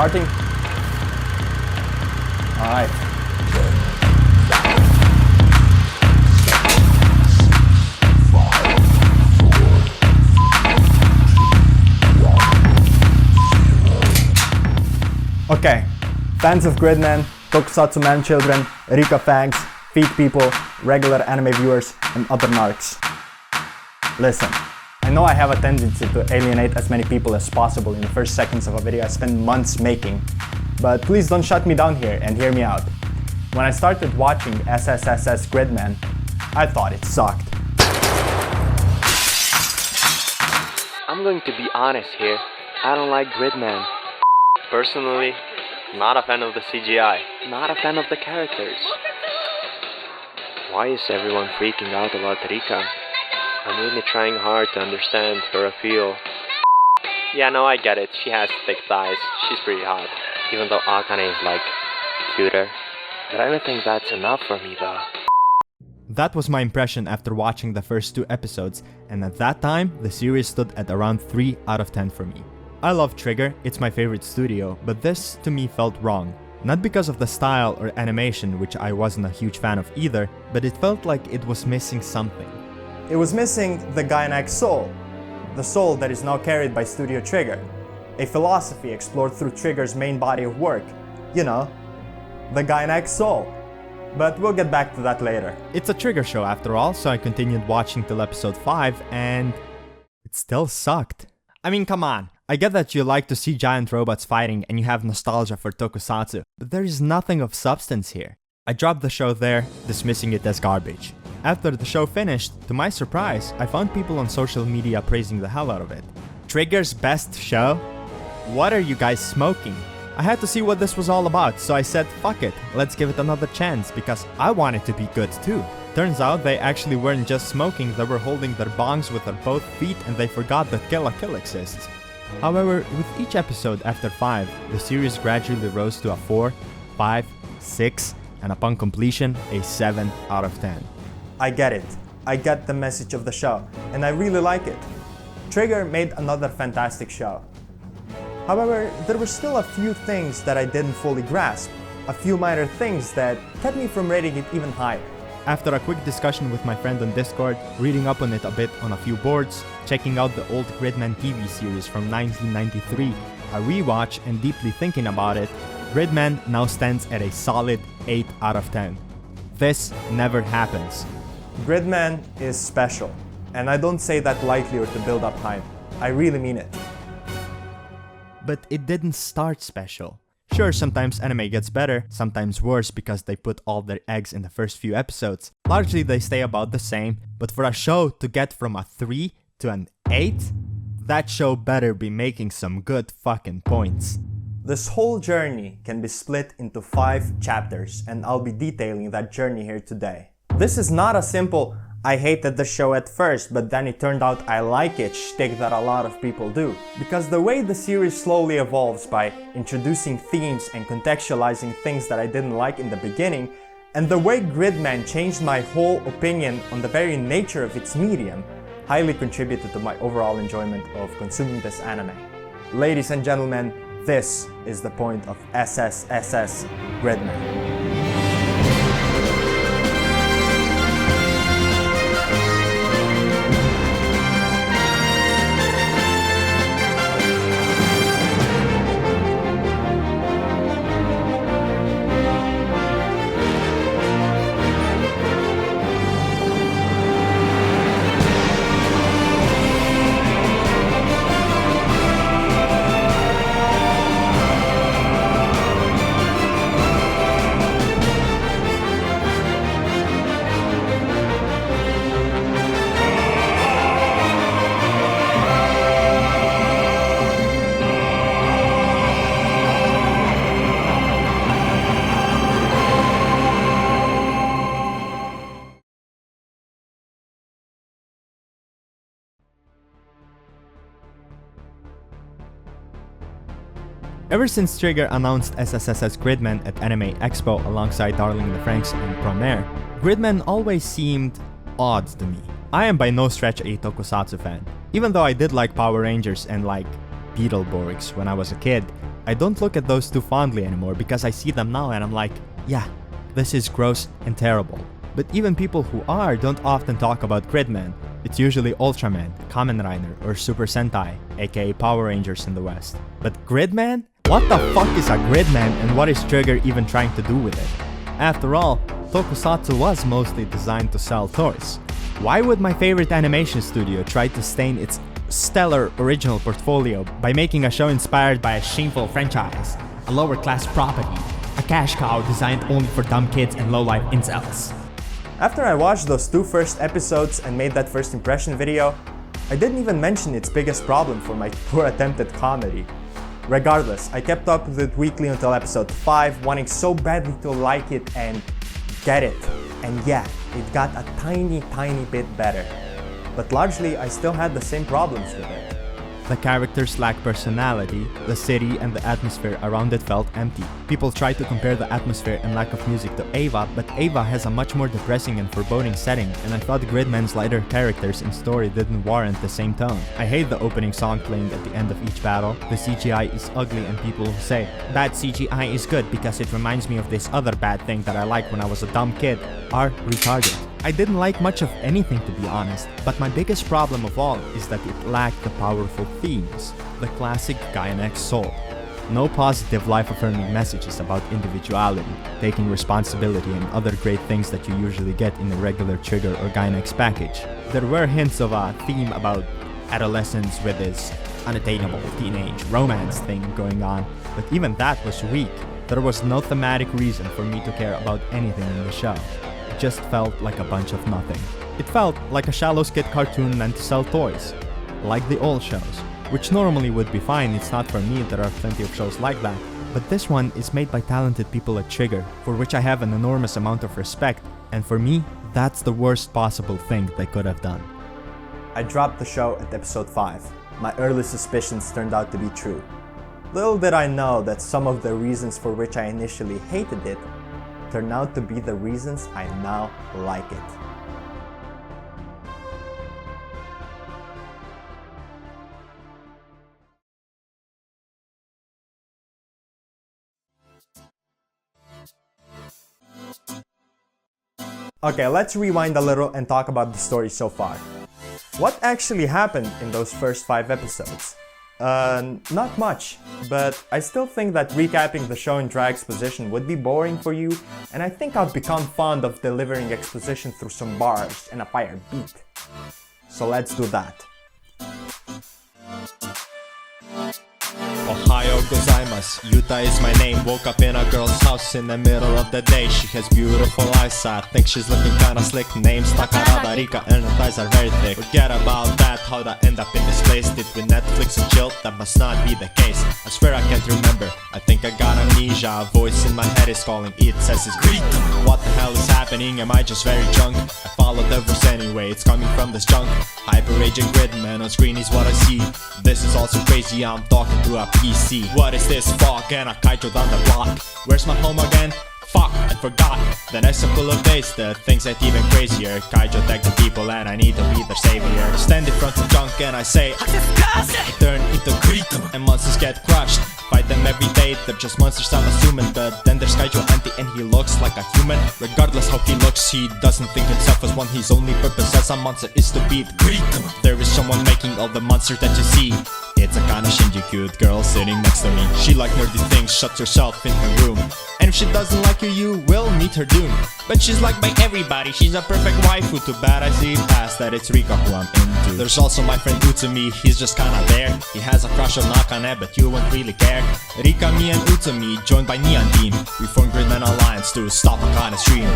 starting. Alright. Okay, fans of Gridman, Tokusatsu man children, Rika fags, feet people, regular anime viewers, and other narcs. Listen, I know I have a tendency to alienate as many people as possible in the first seconds of a video I spend months making, but please don't shut me down here and hear me out. When I started watching SSSS Gridman, I thought it sucked. I'm going to be honest here, I don't like Gridman. Personally, not a fan of the CGI, not a fan of the characters. Why is everyone freaking out about Rika? I'm really trying hard to understand her appeal. Yeah, no, I get it, she has thick thighs, she's pretty hot. Even though Akane is like, cuter. But I don't think that's enough for me though. That was my impression after watching the first 2 episodes, and at that time, the series stood at around 3 out of 10 for me. I love Trigger, it's my favorite studio, but this to me felt wrong. Not because of the style or animation, which I wasn't a huge fan of either, but it felt like it was missing something. It was missing the Gainax soul, the soul that is now carried by Studio Trigger, a philosophy explored through Trigger's main body of work, you know, the Gainax soul. But we'll get back to that later. It's a Trigger show after all, so I continued watching till episode 5 and it still sucked. I mean, come on. I get that you like to see giant robots fighting and you have nostalgia for tokusatsu, but there is nothing of substance here. I dropped the show there, dismissing it as garbage. After the show finished, to my surprise, I found people on social media praising the hell out of it. Trigger's best show? What are you guys smoking? I had to see what this was all about, so I said fuck it, let's give it another chance because I want it to be good too. Turns out they actually weren't just smoking, they were holding their bongs with their both feet and they forgot that Kill la Kill exists. However, with each episode after 5, the series gradually rose to a 4, 5, 6, and upon completion, a 7 out of 10. I get it. I get the message of the show, and I really like it. Trigger made another fantastic show. However, there were still a few things that I didn't fully grasp, a few minor things that kept me from rating it even higher. After a quick discussion with my friend on Discord, reading up on it a bit on a few boards, checking out the old Gridman TV series from 1993, a rewatch and deeply thinking about it, Gridman now stands at a solid 8 out of 10. This never happens. Gridman is special, and I don't say that lightly or to build up hype. I really mean it. But it didn't start special. Sure, sometimes anime gets better, sometimes worse because they put all their eggs in the first few episodes. Largely they stay about the same, but for a show to get from a 3 to an 8, that show better be making some good fucking points. This whole journey can be split into 5 chapters, and I'll be detailing that journey here today. This is not a simple I hated the show at first, but then it turned out I like it shtick that a lot of people do. Because the way the series slowly evolves by introducing themes and contextualizing things that I didn't like in the beginning, and the way Gridman changed my whole opinion on the very nature of its medium, highly contributed to my overall enjoyment of consuming this anime. Ladies and gentlemen, this is the point of SSSS Gridman. Ever since Trigger announced SSSS Gridman at Anime Expo alongside Darling the Franxx and Promare, Gridman always seemed odd to me. I am by no stretch a tokusatsu fan. Even though I did like Power Rangers and like Beetleborgs when I was a kid, I don't look at those too fondly anymore because I see them now and I'm like, yeah, this is gross and terrible. But even people who are don't often talk about Gridman. It's usually Ultraman, Kamen Rider, or Super Sentai, aka Power Rangers in the West. But Gridman? What the fuck is a Gridman and what is Trigger even trying to do with it? After all, Tokusatsu was mostly designed to sell toys. Why would my favorite animation studio try to stain its stellar original portfolio by making a show inspired by a shameful franchise, a lower class property, a cash cow designed only for dumb kids and low-life incels? After I watched those 2 first episodes and made that first impression video, I didn't even mention its biggest problem for my poor attempt at comedy. Regardless, I kept up with it weekly until episode 5, wanting so badly to like it and get it. And yeah, it got a tiny bit better. But largely, I still had the same problems with it. The characters lack personality, the city and the atmosphere around it felt empty. People tried to compare the atmosphere and lack of music to Eva, but Eva has a much more depressing and foreboding setting, and I thought Gridman's lighter characters and story didn't warrant the same tone. I hate the opening song playing at the end of each battle. The CGI is ugly and people who say, "Bad CGI is good because it reminds me of this other bad thing that I liked when I was a dumb kid," are retarded. I didn't like much of anything, to be honest, but my biggest problem of all is that it lacked the powerful themes, the classic Gainax soul. No positive life-affirming messages about individuality, taking responsibility and other great things that you usually get in a regular Trigger or Gainax package. There were hints of a theme about adolescence with this unattainable teenage romance thing going on, but even that was weak. There was no thematic reason for me to care about anything in the show. It just felt like a bunch of nothing. It felt like a shallow skit cartoon meant to sell toys. Like the old shows, which normally would be fine, it's not for me, there are plenty of shows like that. But this one is made by talented people at Trigger, for which I have an enormous amount of respect, and for me, that's the worst possible thing they could have done. I dropped the show at episode 5. My early suspicions turned out to be true. Little did I know that some of the reasons for which I initially hated it turned out to be the reasons I now like it. Okay, let's rewind a little and talk about the story so far. What actually happened in those first 5 episodes? Not much, but I still think that recapping the show in dry exposition would be boring for you, and I think I've become fond of delivering exposition through some bars and a fire beat. So let's do that. Ohayo gozaimasu. Yuta is my name. Woke up in a girl's house in the middle of the day. She has beautiful eyes. I think she's looking kinda slick. Name's Takarada Rika and her thighs are very thick. Forget about that. How'd I end up in this place? Did we Netflix and chill? That must not be the case. I swear I can't remember. I think I got amnesia. A voice in my head is calling. It says it's Gridman. What the hell is happening? Am I just very drunk? I follow the verse anyway. It's coming from this junk. Hyper raging Gridman on screen is what I see. This is also crazy. I'm talking to a PC. What is this fog and a kaijo down the block? Where's my home again? Fuck, I forgot. The next couple of days, the things get even crazier. Kaijo tag the people and I need to be their savior. Stand in front of junk and I say, I turn into Gridman and monsters get crushed. Fight them every day, they're just monsters I'm assuming. But then there's Kaijo Anti and he looks like a human. Regardless how he looks, he doesn't think himself as one. His only purpose as a monster is to beat Gridman. There is someone making all the monsters that you see. It's a kinda Shinji cute girl sitting next to me. She like nerdy things, shuts herself in her room. And if she doesn't like you will meet her doom. But she's liked by everybody, she's a perfect waifu. Too bad I see past that, it's Rika who I'm into. There's also my friend Utsumi, he's just kinda there. He has a crush on Nakane, but you won't really care. Rika, me and Utsumi, joined by Neon Team. We formed Gridman Alliance to stop Akane's dream.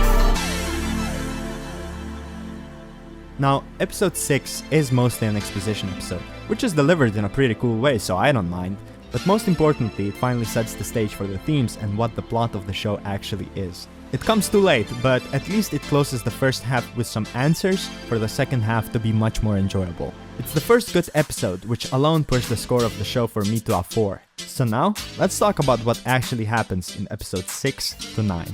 Now, episode 6 is mostly an exposition episode, which is delivered in a pretty cool way, so I don't mind. But most importantly, it finally sets the stage for the themes and what the plot of the show actually is. It comes too late, but at least it closes the first half with some answers for the second half to be much more enjoyable. It's the first good episode, which alone pushed the score of the show for me to a 4. So now, let's talk about what actually happens in episodes 6 to 9.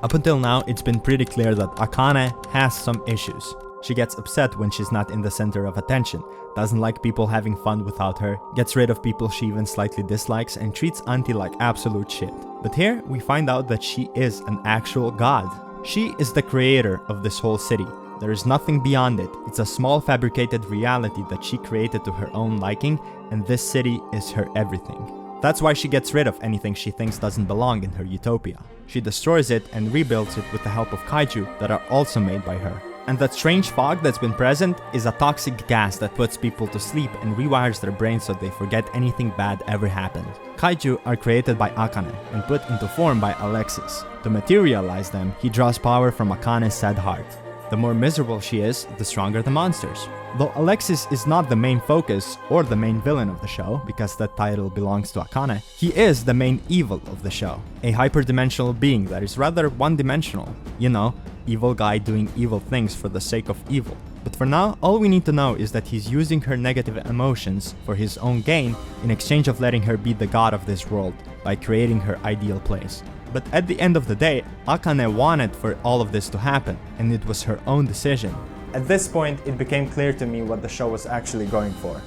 Up until now, it's been pretty clear that Akane has some issues. She gets upset when she's not in the center of attention, doesn't like people having fun without her, gets rid of people she even slightly dislikes, and treats Auntie like absolute shit. But here, we find out that she is an actual god. She is the creator of this whole city. There is nothing beyond it. It's a small fabricated reality that she created to her own liking, and this city is her everything. That's why she gets rid of anything she thinks doesn't belong in her utopia. She destroys it and rebuilds it with the help of kaiju that are also made by her. And that strange fog that's been present is a toxic gas that puts people to sleep and rewires their brains so they forget anything bad ever happened. Kaiju are created by Akane and put into form by Alexis. To materialize them, he draws power from Akane's sad heart. The more miserable she is, the stronger the monsters. Though Alexis is not the main focus or the main villain of the show, because that title belongs to Akane, he is the main evil of the show. A hyperdimensional being that is rather one-dimensional. You know, evil guy doing evil things for the sake of evil. But for now, all we need to know is that he's using her negative emotions for his own gain in exchange of letting her be the god of this world by creating her ideal place. But at the end of the day, Akane wanted for all of this to happen, and it was her own decision. At this point, it became clear to me what the show was actually going for.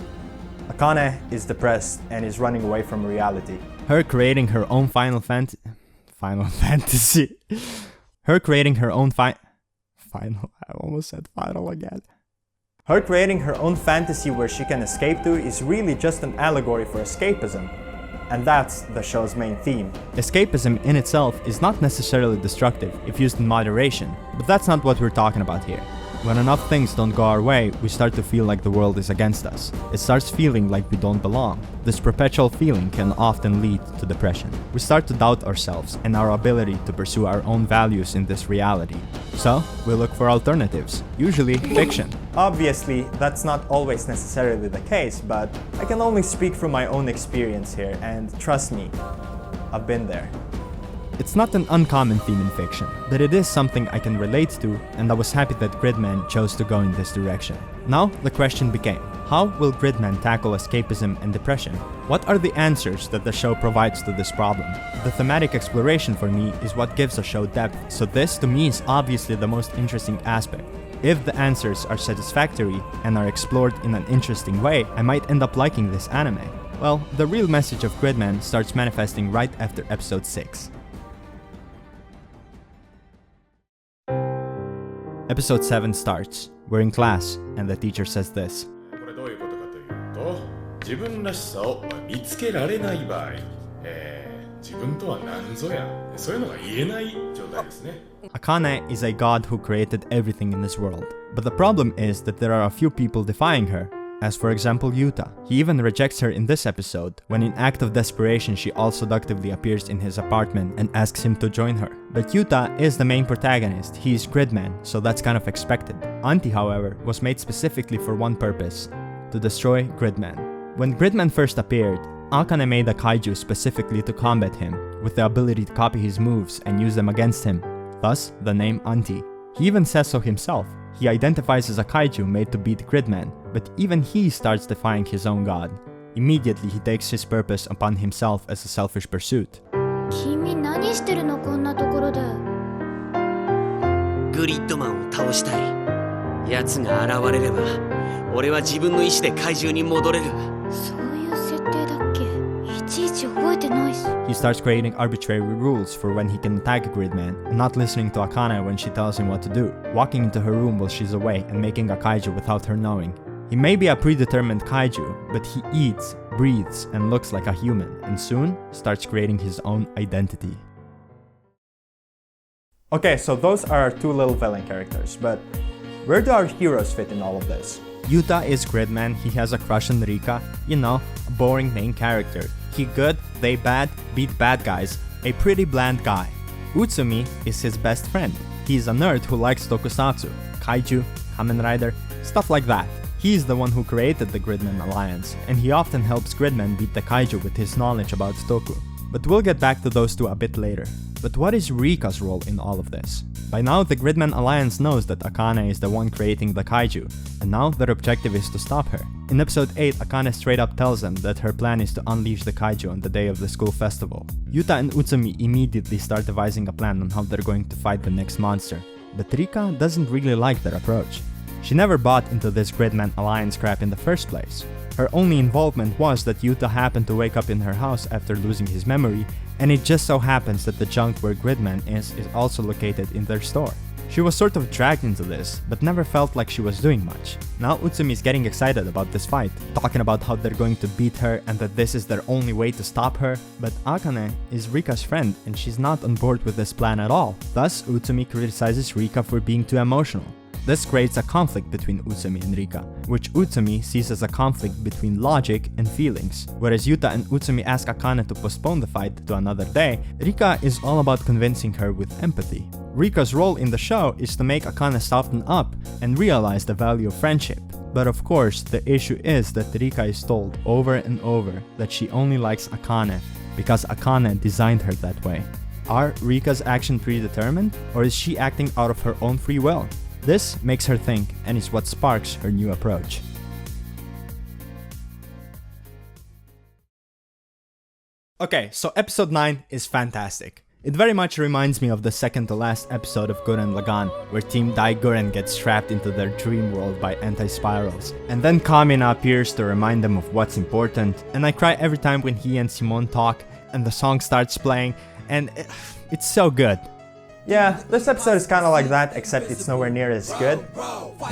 Akane is depressed and is running away from reality. Her creating her own Final Fantasy. Her creating her own Final. I almost said final again. Her creating her own fantasy where she can escape to is really just an allegory for escapism. And that's the show's main theme. Escapism in itself is not necessarily destructive if used in moderation, but that's not what we're talking about here. When enough things don't go our way, we start to feel like the world is against us. It starts feeling like we don't belong. This perpetual feeling can often lead to depression. We start to doubt ourselves and our ability to pursue our own values in this reality. So, we look for alternatives, usually fiction. Obviously, that's not always necessarily the case, but I can only speak from my own experience here, and trust me, I've been there. It's not an uncommon theme in fiction, but it is something I can relate to, and I was happy that Gridman chose to go in this direction. Now, the question became, how will Gridman tackle escapism and depression? What are the answers that the show provides to this problem? The thematic exploration for me is what gives a show depth, so this to me is obviously the most interesting aspect. If the answers are satisfactory and are explored in an interesting way, I might end up liking this anime. Well, the real message of Gridman starts manifesting right after episode 6. Episode 7 starts. We're in class, and the teacher says this. これどういうことかというと、自分らしさを見つけられない場合、自分とは何ぞや、そういうのが言えない状態ですね。Akane is a god who created everything in this world. But the problem is that there are a few people defying her. As for example Yuta. He even rejects her in this episode, when in act of desperation she all seductively appears in his apartment and asks him to join her. But Yuta is the main protagonist, he is Gridman, so that's kind of expected. Auntie, however, was made specifically for one purpose, to destroy Gridman. When Gridman first appeared, Akane made a kaiju specifically to combat him, with the ability to copy his moves and use them against him, thus the name Auntie. He even says so himself. He identifies as a kaiju made to beat Gridman, but even he starts defying his own god. Immediately he takes his purpose upon himself as a selfish pursuit. 君何してるのこんなところで。グリッドマンを倒したい。奴が現れれば、俺は自分の意志で怪獣に戻れる。そういう設定だっけ？いちいち覚えてないし。He starts creating arbitrary rules for when he can attack Gridman, and not listening to Akane when she tells him what to do, walking into her room while she's away and making a kaiju without her knowing. He may be a predetermined kaiju, but he eats, breathes, and looks like a human, and soon starts creating his own identity. Okay, so those are our two little villain characters, but where do our heroes fit in all of this? Yuta is Gridman, he has a crush on Rika, you know, a boring main character. He good, they bad, beat bad guys, a pretty bland guy. Utsumi is his best friend. He's a nerd who likes tokusatsu, kaiju, Kamen Rider, stuff like that. He's the one who created the Gridman Alliance, and he often helps Gridman beat the kaiju with his knowledge about Toku. But we'll get back to those two a bit later. But what is Rika's role in all of this? By now, the Gridman Alliance knows that Akane is the one creating the kaiju, and now their objective is to stop her. In episode 8, Akane straight up tells them that her plan is to unleash the kaiju on the day of the school festival. Yuta and Utsumi immediately start devising a plan on how they're going to fight the next monster, but Rika doesn't really like their approach. She never bought into this Gridman alliance crap in the first place. Her only involvement was that Yuta happened to wake up in her house after losing his memory, and it just so happens that the junk where Gridman is also located in their store. She was sort of dragged into this, but never felt like she was doing much. Now Utsumi is getting excited about this fight, talking about how they're going to beat her and that this is their only way to stop her, but Akane is Rika's friend and she's not on board with this plan at all. Thus, Utsumi criticizes Rika for being too emotional. This creates a conflict between Utsumi and Rika, which Utsumi sees as a conflict between logic and feelings. Whereas Yuta and Utsumi ask Akane to postpone the fight to another day, Rika is all about convincing her with empathy. Rika's role in the show is to make Akane soften up and realize the value of friendship. But of course, the issue is that Rika is told over and over that she only likes Akane because Akane designed her that way. Are Rika's actions predetermined, or is she acting out of her own free will? This makes her think and is what sparks her new approach. Okay, so episode 9 is fantastic. It very much reminds me of the second to last episode of Gurren Lagann, where Team Dai-Gurren gets trapped into their dream world by anti-spirals. And then Kamina appears to remind them of what's important, and I cry every time when he and Simone talk, and the song starts playing, and it's so good. Yeah, this episode is kind of like that, except it's nowhere near as good.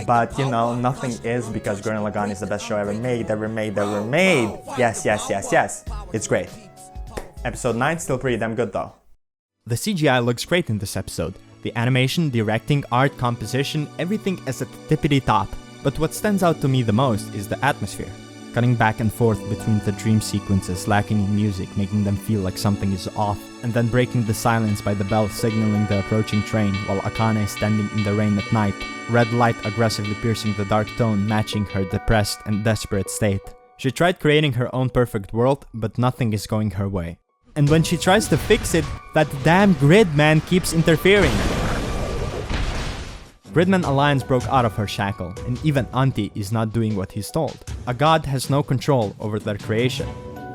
But you know, nothing is, because Gurren Lagann is the best show ever made. Yes. It's great. Episode 9 still pretty damn good though. The CGI looks great in this episode. The animation, directing, art, composition, everything is at the tippity top. But what stands out to me the most is the atmosphere. Cutting back and forth between the dream sequences lacking in music, making them feel like something is off, and then breaking the silence by the bell signaling the approaching train while Akane is standing in the rain at night, red light aggressively piercing the dark tone matching her depressed and desperate state. She tried creating her own perfect world, but nothing is going her way. And when she tries to fix it, that damn Gridman keeps interfering. Gridman Alliance broke out of her shackle, and even Auntie is not doing what he's told. A god has no control over their creation.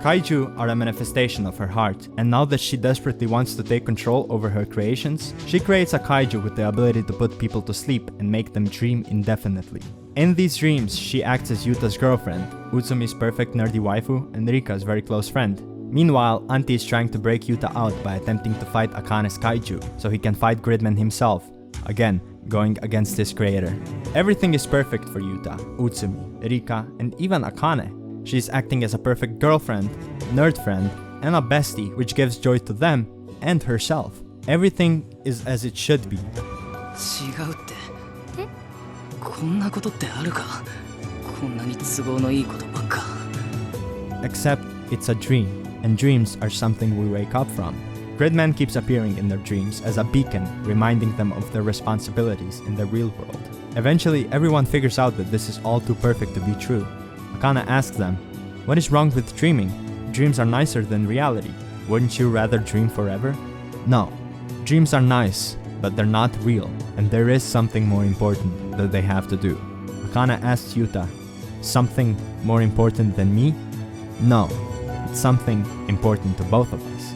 Kaiju are a manifestation of her heart, and now that she desperately wants to take control over her creations, she creates a kaiju with the ability to put people to sleep and make them dream indefinitely. In these dreams, she acts as Yuta's girlfriend, Utsumi's perfect nerdy waifu, and Rika's very close friend. Meanwhile, Auntie is trying to break Yuta out by attempting to fight Akane's kaiju, so he can fight Gridman himself. Again, going against his creator. Everything is perfect for Yuta, Utsumi, Rika, and even Akane. She's acting as a perfect girlfriend, nerd friend, and a bestie which gives joy to them and herself. Everything is as it should be. 違うってこんなことってあるかこんなに都合のいいことばっか Except it's a dream, and dreams are something we wake up from. Gridman keeps appearing in their dreams as a beacon, reminding them of their responsibilities in the real world. Eventually, everyone figures out that this is all too perfect to be true. Akane asks them, "What is wrong with dreaming? Dreams are nicer than reality. Wouldn't you rather dream forever?" No, dreams are nice, but they're not real, and there is something more important that they have to do. Akane asks Yuta, "Something more important than me?" No, it's something important to both of us.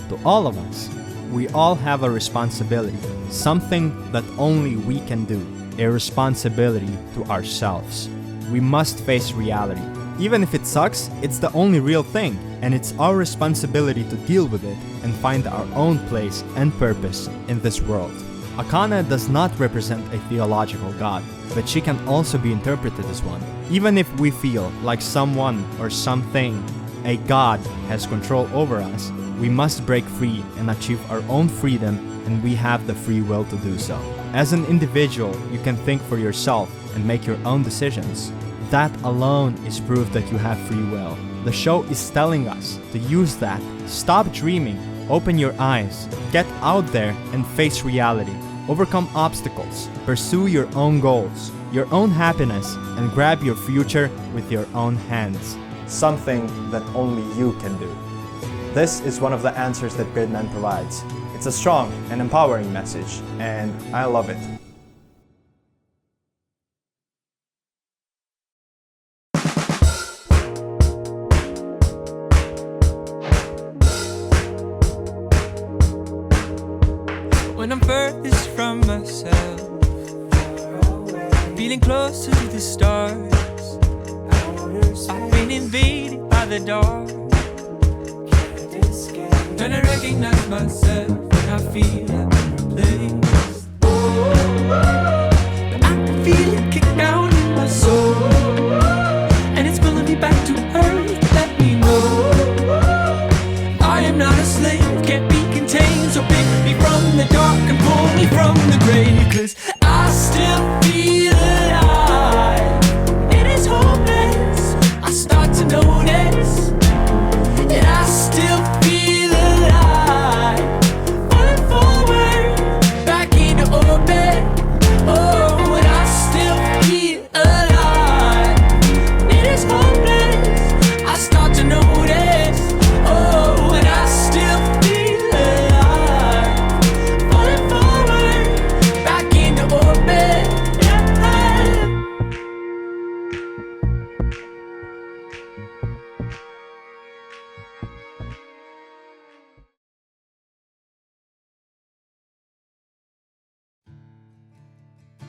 To all of us. We all have a responsibility, something that only we can do, a responsibility to ourselves. We must face reality. Even if it sucks, it's the only real thing, and it's our responsibility to deal with it and find our own place and purpose in this world. Akane does not represent a theological god, but she can also be interpreted as one. Even if we feel like someone or something, a god, has control over us, we must break free and achieve our own freedom, and we have the free will to do so. As an individual, you can think for yourself and make your own decisions. That alone is proof that you have free will. The show is telling us to use that. Stop dreaming, open your eyes, get out there and face reality. Overcome obstacles, pursue your own goals, your own happiness, and grab your future with your own hands. Something that only you can do. This is one of the answers that Gridman provides. It's a strong and empowering message, and I love it. When I'm furthest from myself, feeling closer to the stars. I've been invaded by the dark. Then I recognize myself and I feel I'm replaced. I can feel it kick down in my soul, and it's pulling me back to earth. Let me know I am not a slave, can't be contained. So pick me from the dark and pull me from the grave, 'cause I still feel alive. It is hopeless, I start to notice, and I still feel alive. Falling forward, back into orbit. Oh, and I still feel alive. It is hopeless, I start to notice. Oh, and I still feel alive. Falling forward, back into orbit. Yeah.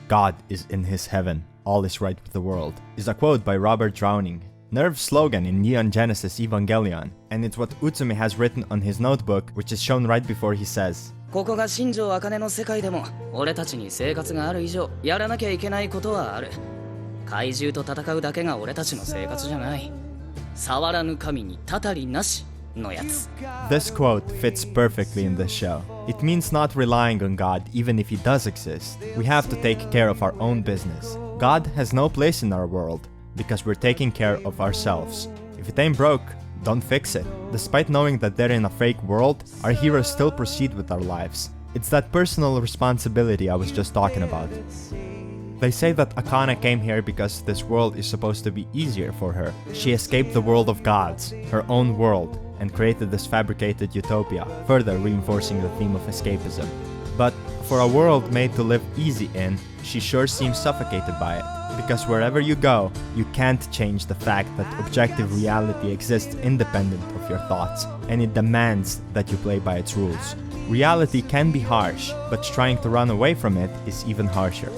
God is in his heaven, all is right with the world, is a quote by Robert Browning, Nerve's slogan in Neon Genesis Evangelion, and it's what Utsume has written on his notebook, which is shown right before he says, ここが新庄茜の世界でも俺たちに生活がある以上やらなきゃいけないことはある。怪獣と戦うだけが俺たちの生活じゃない。触らぬ神にたたりなしのやつ。 This quote fits perfectly in this show. It means not relying on God even if he does exist. We have to take care of our own business. God has no place in our world because we're taking care of ourselves. If it ain't broke, don't fix it. Despite knowing that they're in a fake world, our heroes still proceed with our lives. It's that personal responsibility I was just talking about. They say that Akane came here because this world is supposed to be easier for her. She escaped the world of gods, her own world, and created this fabricated utopia, further reinforcing the theme of escapism. But for a world made to live easy in, she sure seems suffocated by it. Because wherever you go, you can't change the fact that objective reality exists independent of your thoughts, and it demands that you play by its rules. Reality can be harsh, but trying to run away from it is even harsher.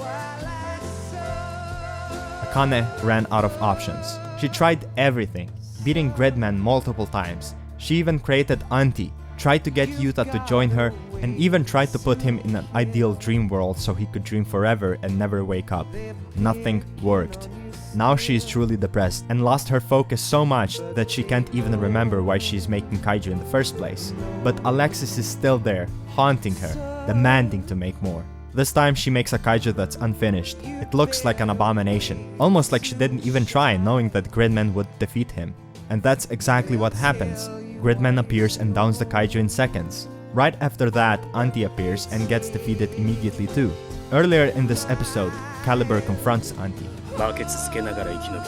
Akane ran out of options. She tried everything, beating Gridman multiple times. She even created Auntie, tried to get Yuta to join her, and even tried to put him in an ideal dream world so he could dream forever and never wake up. Nothing worked. Now she is truly depressed and lost her focus so much that she can't even remember why she's making kaiju in the first place. But Alexis is still there, haunting her, demanding to make more. This time she makes a kaiju that's unfinished. It looks like an abomination, almost like she didn't even try, knowing that Gridman would defeat him. And that's exactly what happens. Gridman appears and downs the kaiju in seconds. Right after that, Auntie appears and gets defeated immediately too. Earlier in this episode, Caliber confronts Auntie. バケツつけながら生き延びて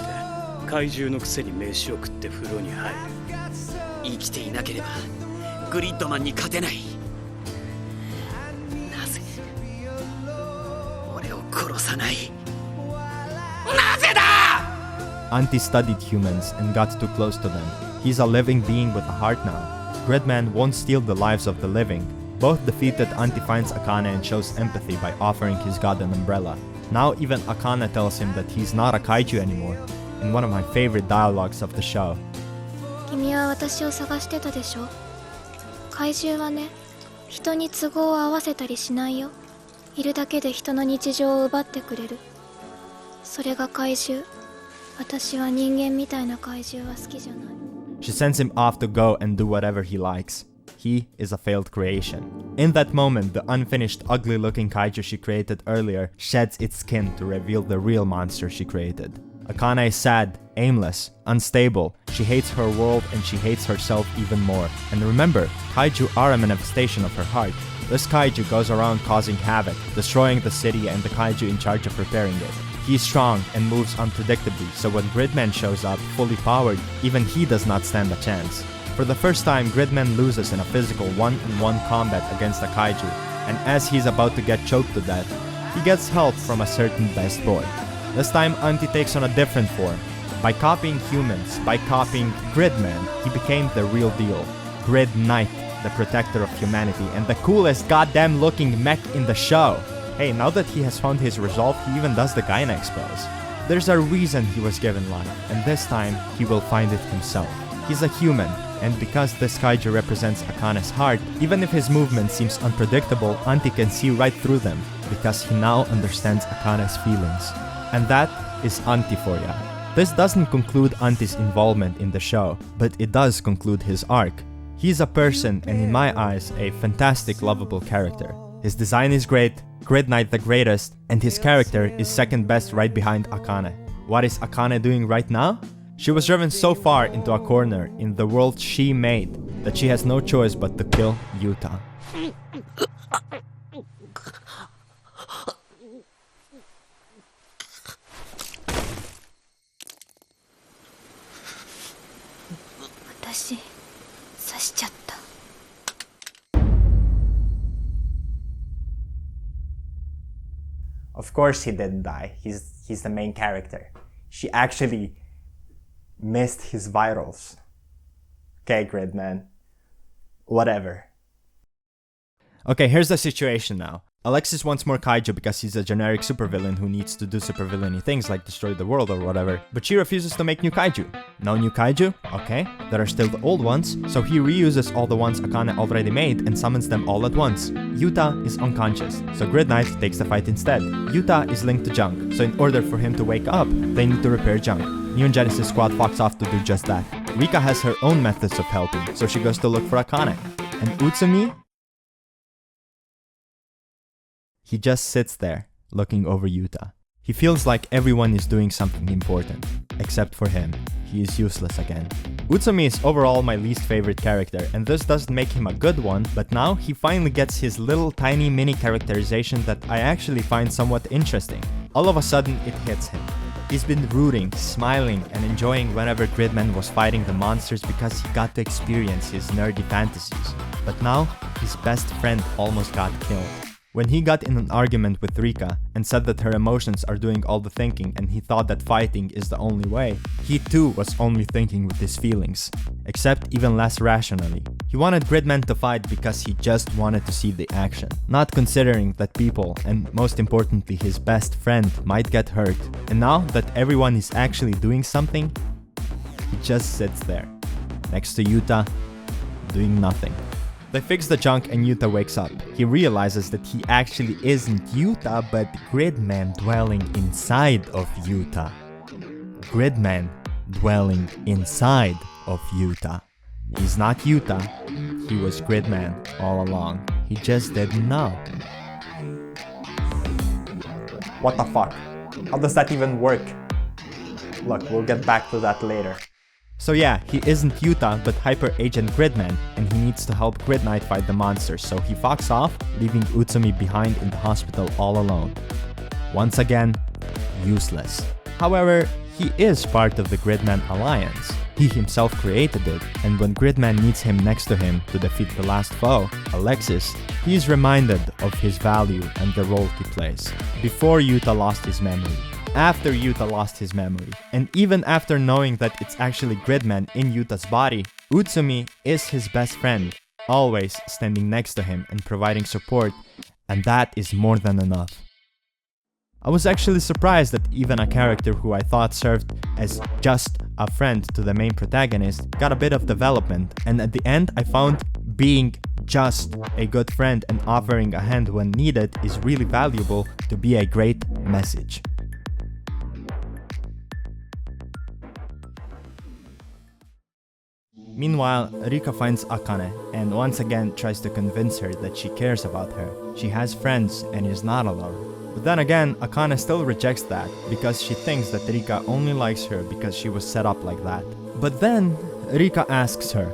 怪獣のくせに飯を食って風呂に入る。生きていなければグリッドマンに勝てない。なぜ俺を殺さない。なぜだ！ Auntie studied humans and got too close to them. He's a living being with a heart now. Gridman won't steal the lives of the living. Both defeated, Auntie finds Akane and shows empathy by offering his god an umbrella. Now even Akane tells him that he's not a kaiju anymore, in one of my favorite dialogues of the show. 君は私を探してたでしょ。怪獣はね、人に都合を合わせたりしないよ。いるだけで人の日常を奪ってくれる。それが怪獣。私は人間みたいな怪獣は好きじゃない。 She sends him off to go and do whatever he likes. He is a failed creation. In that moment, the unfinished, ugly-looking kaiju she created earlier sheds its skin to reveal the real monster she created. Akane is sad, aimless, unstable. She hates her world and she hates herself even more. And remember, kaiju are a manifestation of her heart. This kaiju goes around causing havoc, destroying the city and the kaiju in charge of repairing it. He is strong and moves unpredictably, so when Gridman shows up, fully powered, even he does not stand a chance. For the first time, Gridman loses in a physical one-on-one combat against a kaiju, and as he's about to get choked to death, he gets help from a certain best boy. This time, Auntie takes on a different form. By copying humans, by copying Gridman, he became the real deal. Grid Knight, the protector of humanity, and the coolest goddamn looking mech in the show. Hey, now that he has found his resolve, he even does the Gainax pose. There's a reason he was given life, and this time, he will find it himself. He's a human, and because this kaiju represents Akane's heart, even if his movement seems unpredictable, Anti can see right through them, because he now understands Akane's feelings. And that is Anti for ya. This doesn't conclude Anti's involvement in the show, but it does conclude his arc. He's a person, and in my eyes, a fantastic, lovable character. His design is great, Gridman the greatest, and his character is second best right behind Akane. What is Akane doing right now? She was driven so far into a corner in the world she made that she has no choice but to kill Yuta. 私刺しちゃった。 Of course he didn't die. He's the main character. She actually missed his vitals. Okay, Gridman. Whatever. Okay, here's the situation now. Alexis wants more kaiju because he's a generic supervillain who needs to do supervillainy things like destroy the world or whatever, but she refuses to make new kaiju. No new kaiju? Okay, there are still the old ones, so he reuses all the ones Akane already made and summons them all at once. Yuta is unconscious, so Gridman takes the fight instead. Yuta is linked to Junk, so in order for him to wake up, they need to repair Junk. Neon Genesis Squad fucks off to do just that. Rika has her own methods of helping, so she goes to look for Akane. And Utsumi? He just sits there, looking over Yuta. He feels like everyone is doing something important, except for him. He is useless again. Utsumi is overall my least favorite character, and this doesn't make him a good one, but now he finally gets his little tiny mini characterization that I actually find somewhat interesting. All of a sudden, it hits him. He's been rooting, smiling, and enjoying whenever Gridman was fighting the monsters because he got to experience his nerdy fantasies. But now, his best friend almost got killed. When he got in an argument with Rika and said that her emotions are doing all the thinking and he thought that fighting is the only way, he too was only thinking with his feelings, except even less rationally. He wanted Gridman to fight because he just wanted to see the action, not considering that people, and most importantly his best friend, might get hurt. And now that everyone is actually doing something, he just sits there, next to Yuta, doing nothing. They fix the Junk and Yuta wakes up. He realizes that he actually isn't Yuta, but Gridman dwelling inside of Yuta. Gridman dwelling inside of Yuta. He's not Yuta, he was Gridman all along. He just didn't know. What the fuck? How does that even work? Look, we'll get back to that later. So yeah, he isn't Yuta, but Hyper Agent Gridman, and he needs to help Gridman fight the monsters, so he fucks off, leaving Utsumi behind in the hospital all alone. Once again, useless. However, he is part of the Gridman Alliance. He himself created it, and when Gridman needs him next to him to defeat the last foe, Alexis, he is reminded of his value and the role he plays. Before Yuta lost his memory, after Yuta lost his memory, and even after knowing that it's actually Gridman in Yuta's body, Utsumi is his best friend, always standing next to him and providing support, and that is more than enough. I was actually surprised that even a character who I thought served as just a friend to the main protagonist got a bit of development, and at the end I found being just a good friend and offering a hand when needed is really valuable to be a great message. Meanwhile, Rika finds Akane and once again tries to convince her that she cares about her. She has friends and is not alone. But then again, Akane still rejects that because she thinks that Rika only likes her because she was set up like that. But then, Rika asks her,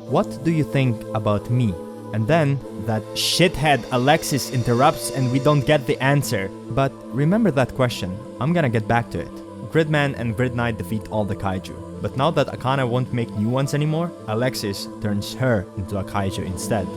"What do you think about me?" And then, that shithead Alexis interrupts and we don't get the answer. But remember that question, I'm gonna get back to it. Gridman and Gridman defeat all the kaiju. But now that Akane won't make new ones anymore, Alexis turns her into a kaiju instead.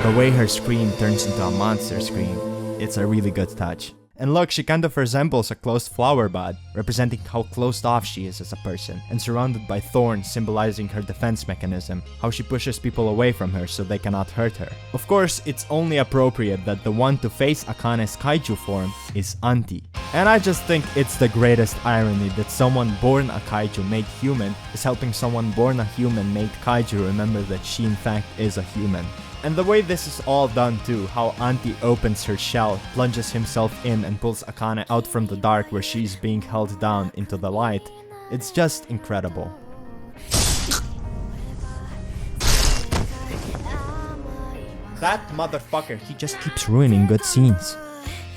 The way her scream turns into a monster scream, it's a really good touch. And look, she kind of resembles a closed flower bud, representing how closed off she is as a person, and surrounded by thorns symbolizing her defense mechanism, how she pushes people away from her so they cannot hurt her. Of course, it's only appropriate that the one to face Akane's kaiju form is Auntie. And I just think it's the greatest irony that someone born a kaiju made human is helping someone born a human made kaiju remember that she in fact is a human. And the way this is all done too, how Auntie opens her shell, plunges himself in and pulls Akane out from the dark where she's being held down into the light, it's just incredible. That motherfucker, he just keeps ruining good scenes.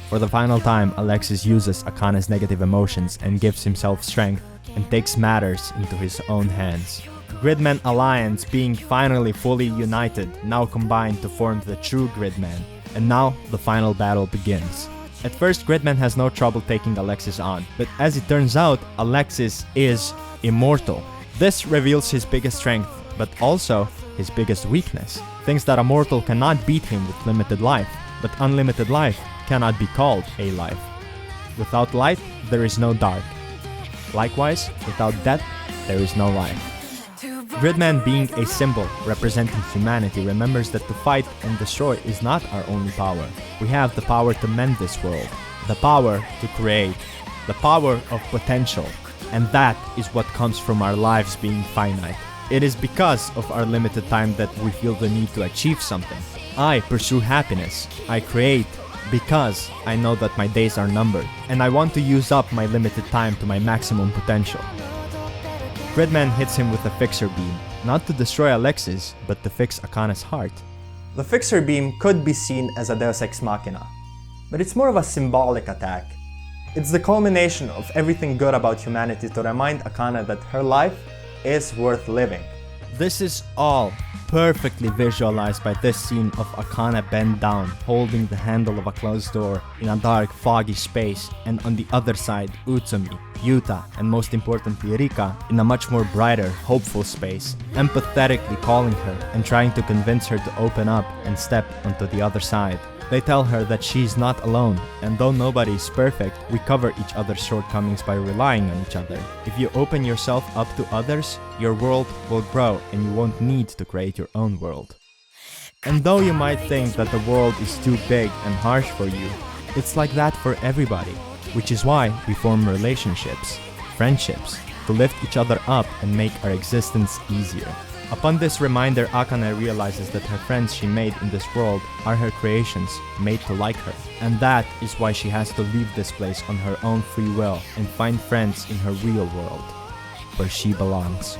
For the final time, Alexis uses Akane's negative emotions and gives himself strength and takes matters into his own hands. Gridman Alliance being finally fully united, now combined to form the true Gridman, and now the final battle begins. At first, Gridman has no trouble taking Alexis on, but as it turns out, Alexis is immortal. This reveals his biggest strength, but also his biggest weakness. Things that a mortal cannot beat him with limited life, but unlimited life cannot be called a life. Without light, there is no dark. Likewise, without death, there is no life. Gridman, being a symbol representing humanity, remembers that to fight and destroy is not our only power. We have the power to mend this world, the power to create, the power of potential, and that is what comes from our lives being finite. It is because of our limited time that we feel the need to achieve something. I pursue happiness. I create because I know that my days are numbered, and I want to use up my limited time to my maximum potential. Gridman hits him with a fixer beam, not to destroy Alexis, but to fix Akane's heart. The fixer beam could be seen as a deus ex machina, but it's more of a symbolic attack. It's the culmination of everything good about humanity to remind Akane that her life is worth living. This is all perfectly visualized by this scene of Akane bent down, holding the handle of a closed door in a dark, foggy space, and on the other side, Utsumi, Yuta, and most importantly Rika, in a much more brighter, hopeful space, empathetically calling her and trying to convince her to open up and step onto the other side. They tell her that she's not alone, and though nobody is perfect, we cover each other's shortcomings by relying on each other. If you open yourself up to others, your world will grow and you won't need to create your own world. And though you might think that the world is too big and harsh for you, it's like that for everybody, which is why we form relationships, friendships, to lift each other up and make our existence easier. Upon this reminder, Akane realizes that her friends she made in this world are her creations, made to like her. And that is why she has to leave this place on her own free will and find friends in her real world, where she belongs.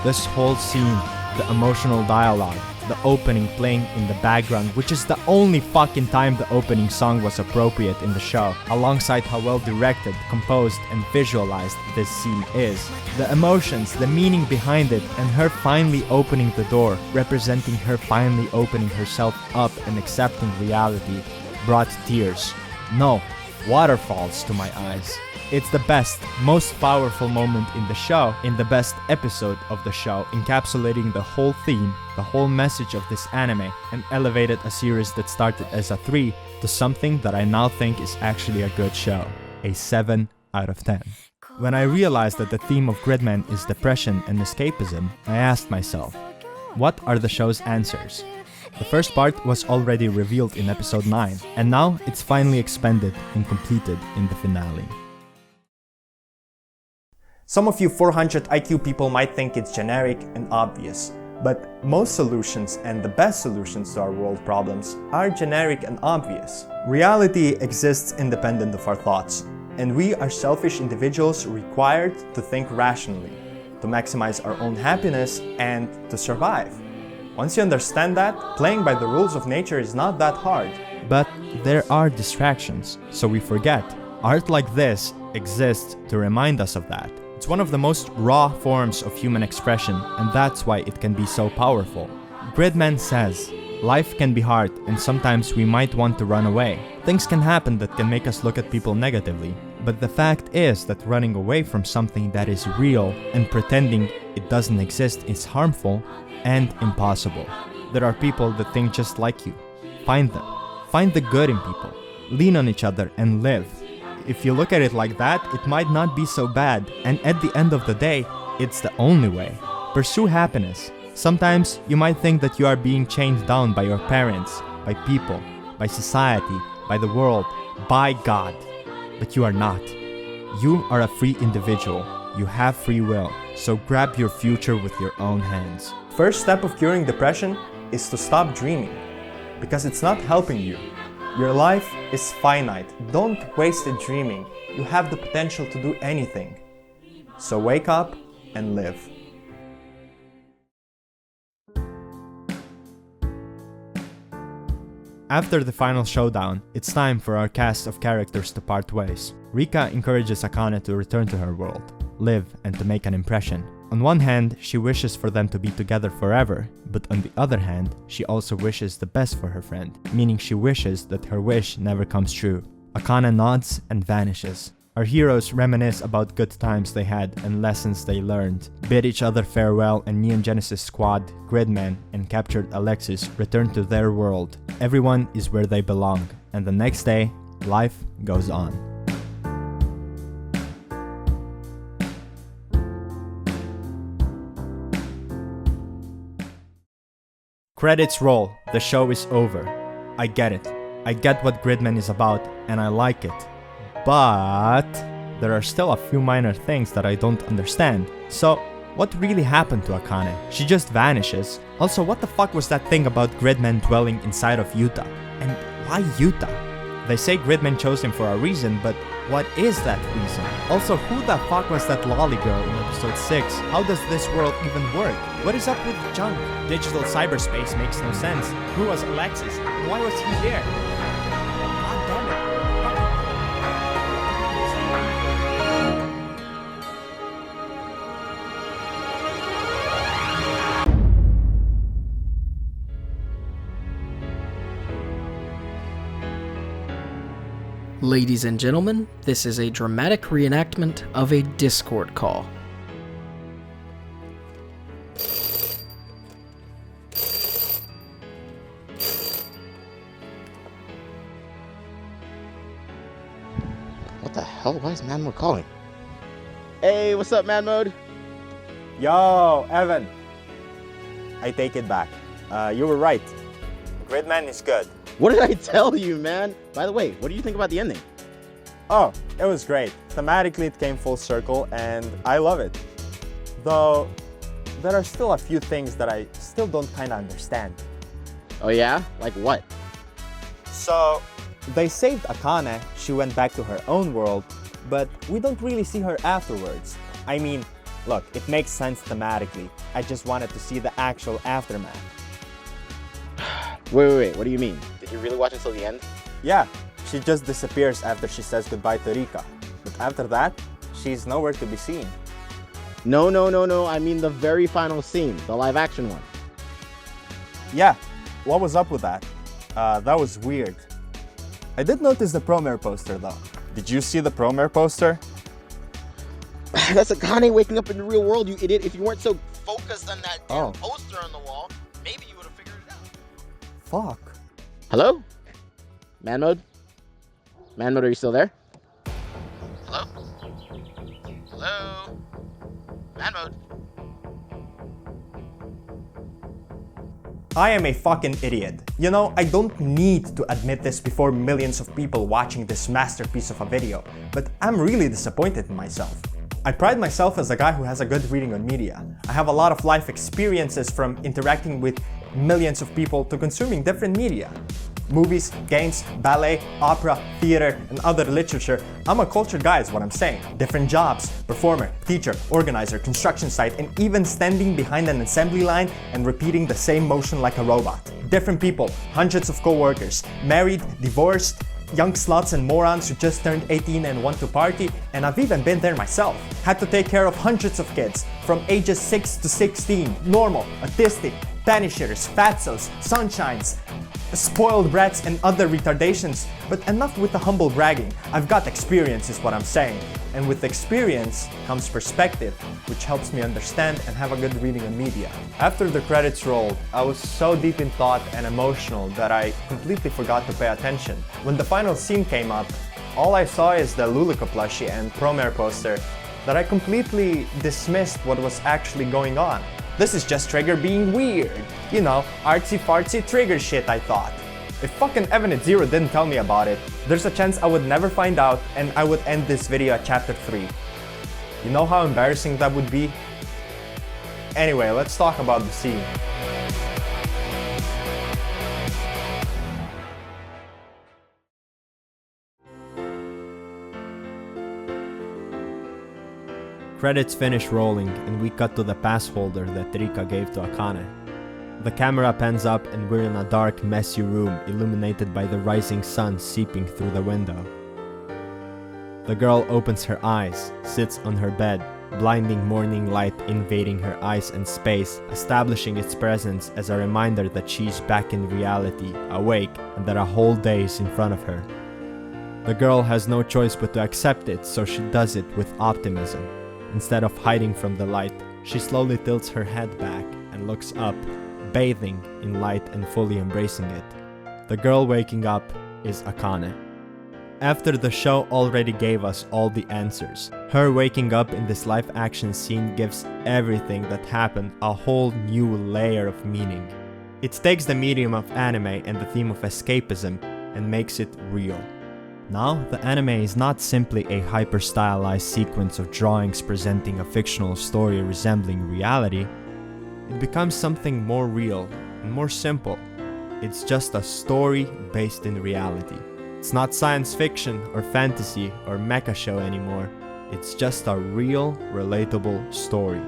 This whole scene, the emotional dialogue, the opening playing in the background, which is the only fucking time the opening song was appropriate in the show, alongside how well directed, composed, and visualized this scene is. The emotions, the meaning behind it, and her finally opening the door, representing her finally opening herself up and accepting reality, brought tears. No, waterfalls to my eyes. It's the best, most powerful moment in the show, in the best episode of the show, encapsulating the whole theme, the whole message of this anime, and elevated a series that started as a 3 to something that I now think is actually a good show, a 7 out of 10. When I realized that the theme of Gridman is depression and escapism, I asked myself, what are the show's answers? The first part was already revealed in episode 9, and now it's finally expanded and completed in the finale. Some of you 400 IQ people might think it's generic and obvious, but most solutions and the best solutions to our world problems are generic and obvious. Reality exists independent of our thoughts, and we are selfish individuals required to think rationally, to maximize our own happiness and to survive. Once you understand that, playing by the rules of nature is not that hard. But there are distractions, so we forget. Art like this exists to remind us of that. It's one of the most raw forms of human expression, and that's why it can be so powerful. Gridman says, life can be hard, and sometimes we might want to run away. Things can happen that can make us look at people negatively, but the fact is that running away from something that is real and pretending it doesn't exist is harmful and impossible. There are people that think just like you. Find them. Find the good in people. lean on each other, and live. If you look at it like that, it might not be so bad, and at the end of the day, it's the only way. Pursue happiness. Sometimes you might think that you are being chained down by your parents, by people, by society, by the world, by God. But you are not. You are a free individual. You have free will. So grab your future with your own hands. First step of curing depression is to stop dreaming, because it's not helping you. Your life is finite. Don't waste it dreaming. You have the potential to do anything. So wake up and live. After the final showdown, it's time for our cast of characters to part ways. Rika encourages Akane to return to her world, live, and to make an impression. On one hand, she wishes for them to be together forever, but on the other hand, she also wishes the best for her friend, meaning she wishes that her wish never comes true. Akane nods and vanishes. Our heroes reminisce about good times they had and lessons they learned, bid each other farewell, and Neon Genesis squad, Gridman, and captured Alexis return to their world. Everyone is where they belong, and the next day, life goes on. Credits roll, the show is over. I get it. I get what Gridman is about, and I like it. But there are still a few minor things that I don't understand. So, what really happened to Akane? She just vanishes. Also, what the fuck was that thing about Gridman dwelling inside of Yuta? And why Yuta? They say Gridman chose him for a reason, but what is that reason? Also, who the fuck was that lolly girl in episode 6? How does this world even work? What is up with junk? Digital cyberspace makes no sense. Who was Alexis? Why was he there? God damn it. Ladies and gentlemen, this is a dramatic reenactment of a Discord call. What the hell? Why is ManMode calling? Hey, what's up, ManMode? Yo, Evan. I take it back. You were right. Gridman is good. What did I tell you, man? By the way, what do you think about the ending? Oh, it was great. Thematically, it came full circle, and I love it. Though, there are still a few things that I still don't kinda understand. Oh yeah? Like what? So, they saved Akane, she went back to her own world, but we don't really see her afterwards. I mean, look, it makes sense thematically. I just wanted to see the actual aftermath. Wait, what do you mean? Did you really watch until the end? Yeah, she just disappears after she says goodbye to Rika. But after that, she's nowhere to be seen. No, I mean the very final scene, the live action one. Yeah, what was up with that? That was weird. I did notice the premiere poster though. Did you see the premiere poster? That's Akane waking up in the real world, you idiot. If you weren't so focused on that damn poster on the wall, maybe you would have figured it out. Fuck. Hello? ManMode? ManMode, are you still there? Hello? Hello? ManMode? I am a fucking idiot. You know, I don't need to admit this before millions of people watching this masterpiece of a video, but I'm really disappointed in myself. I pride myself as a guy who has a good reading on media. I have a lot of life experiences from interacting with millions of people to consuming different media. Movies, games, ballet, opera, theater, and other literature. I'm a cultured guy is what I'm saying. Different jobs, performer, teacher, organizer, construction site, and even standing behind an assembly line and repeating the same motion like a robot. Different people, hundreds of co-workers, married, divorced, young sluts and morons who just turned 18 and want to party, and I've even been there myself. Had to take care of hundreds of kids, from ages 6 to 16, normal, autistic, panny shitters, fatzos, sunshines, spoiled brats and other retardations, but enough with the humble bragging. I've got experience is what I'm saying. And with experience comes perspective, which helps me understand and have a good reading of media. After the credits rolled, I was so deep in thought and emotional that I completely forgot to pay attention. When the final scene came up, all I saw is the Luluka plushie and Promare poster that I completely dismissed what was actually going on. This is just Trigger being weird. You know, artsy-fartsy Trigger shit, I thought. If fucking Evan at Zero didn't tell me about it, there's a chance I would never find out and I would end this video at chapter 3. You know how embarrassing that would be? Anyway, let's talk about the scene. Credits finish rolling and we cut to the pass holder that Rika gave to Akane. The camera pans up and we're in a dark, messy room illuminated by the rising sun seeping through the window. The girl opens her eyes, sits on her bed, blinding morning light invading her eyes and space, establishing its presence as a reminder that she's back in reality, awake, and that a whole day is in front of her. The girl has no choice but to accept it, so she does it with optimism. Instead of hiding from the light, she slowly tilts her head back and looks up, bathing in light and fully embracing it. The girl waking up is Akane. After the show already gave us all the answers, her waking up in this live action scene gives everything that happened a whole new layer of meaning. It takes the medium of anime and the theme of escapism and makes it real. Now, the anime is not simply a hyper-stylized sequence of drawings presenting a fictional story resembling reality. It becomes something more real and more simple. It's just a story based in reality. It's not science fiction or fantasy or mecha show anymore. It's just a real, relatable story.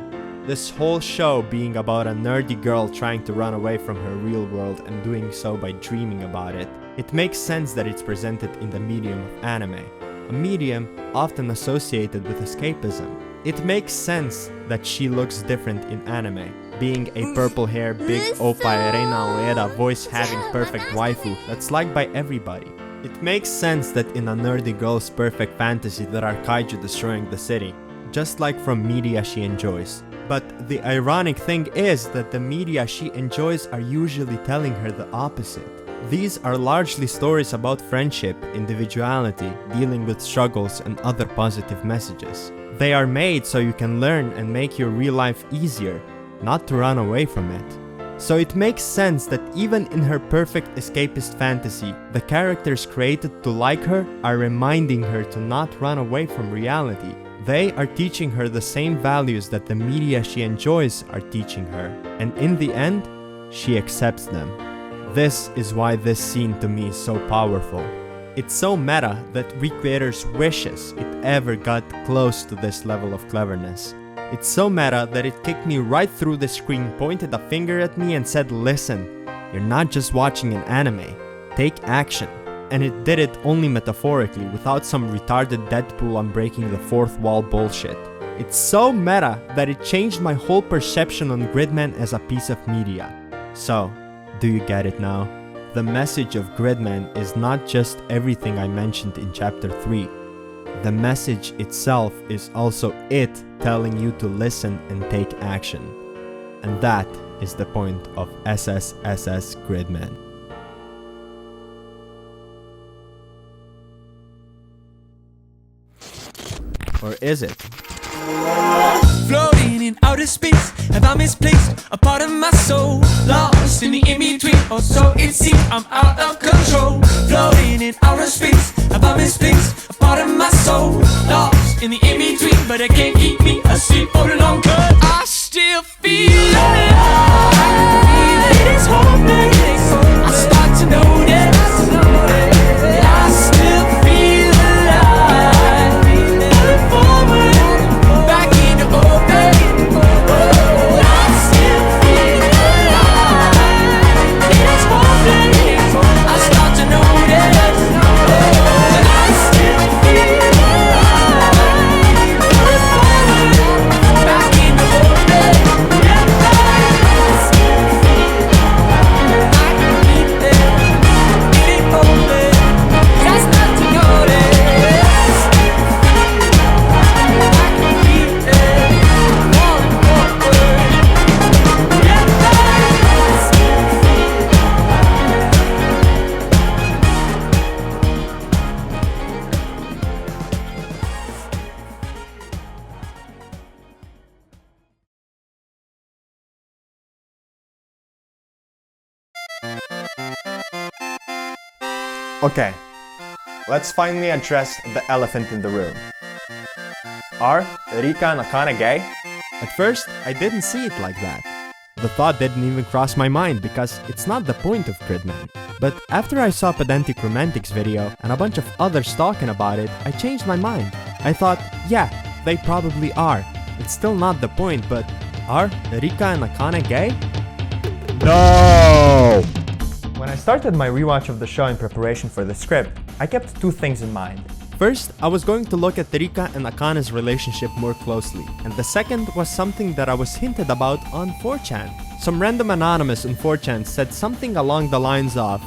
This whole show being about a nerdy girl trying to run away from her real world and doing so by dreaming about it. It makes sense that it's presented in the medium of anime, a medium often associated with escapism. It makes sense that she looks different in anime, being a purple hair, big oppa Reina Ueda voice having perfect waifu that's liked by everybody. It makes sense that in a nerdy girl's perfect fantasy there are kaiju destroying the city, just like from media she enjoys. But the ironic thing is that the media she enjoys are usually telling her the opposite. These are largely stories about friendship, individuality, dealing with struggles and other positive messages. They are made so you can learn and make your real life easier, not to run away from it. So it makes sense that even in her perfect escapist fantasy, the characters created to like her are reminding her to not run away from reality. They are teaching her the same values that the media she enjoys are teaching her, and in the end, she accepts them. This is why this scene to me is so powerful. It's so meta that recreators wishes it ever got close to this level of cleverness. It's so meta that it kicked me right through the screen, pointed a finger at me and said, listen, you're not just watching an anime, take action. And it did it only metaphorically, without some retarded Deadpool unbreaking the fourth wall bullshit. It's so meta that it changed my whole perception on Gridman as a piece of media. So, do you get it now? The message of Gridman is not just everything I mentioned in chapter 3. The message itself is also it telling you to listen and take action. And that is the point of SSSS Gridman. Or is it? Floating in outer space, have I misplaced a part of my soul? Lost in the in-between, or so it seems, I'm out of control. Floating in outer space, have I misplaced a part of my soul? Lost in the in-between, but it can't keep me asleep for long, cause I still feel alive. It is hopeless, I start to notice that I still feel alive. Moving forward, back into open. I still feel alive. It is hopeless, I start to notice that I still feel alive. Moving forward, back into open. Okay, let's finally address the elephant in the room. Are Rika and Akane gay? At first, I didn't see it like that. The thought didn't even cross my mind because it's not the point of Gridman. But after I saw Pedantic Romantic's video and a bunch of others talking about it, I changed my mind. I thought, yeah, they probably are. It's still not the point, but are Rika and Akane gay? No! When I started my rewatch of the show in preparation for the script, I kept two things in mind. First, I was going to look at Rika and Akane's relationship more closely, and the second was something that I was hinted about on 4chan. Some random anonymous on 4chan said something along the lines of,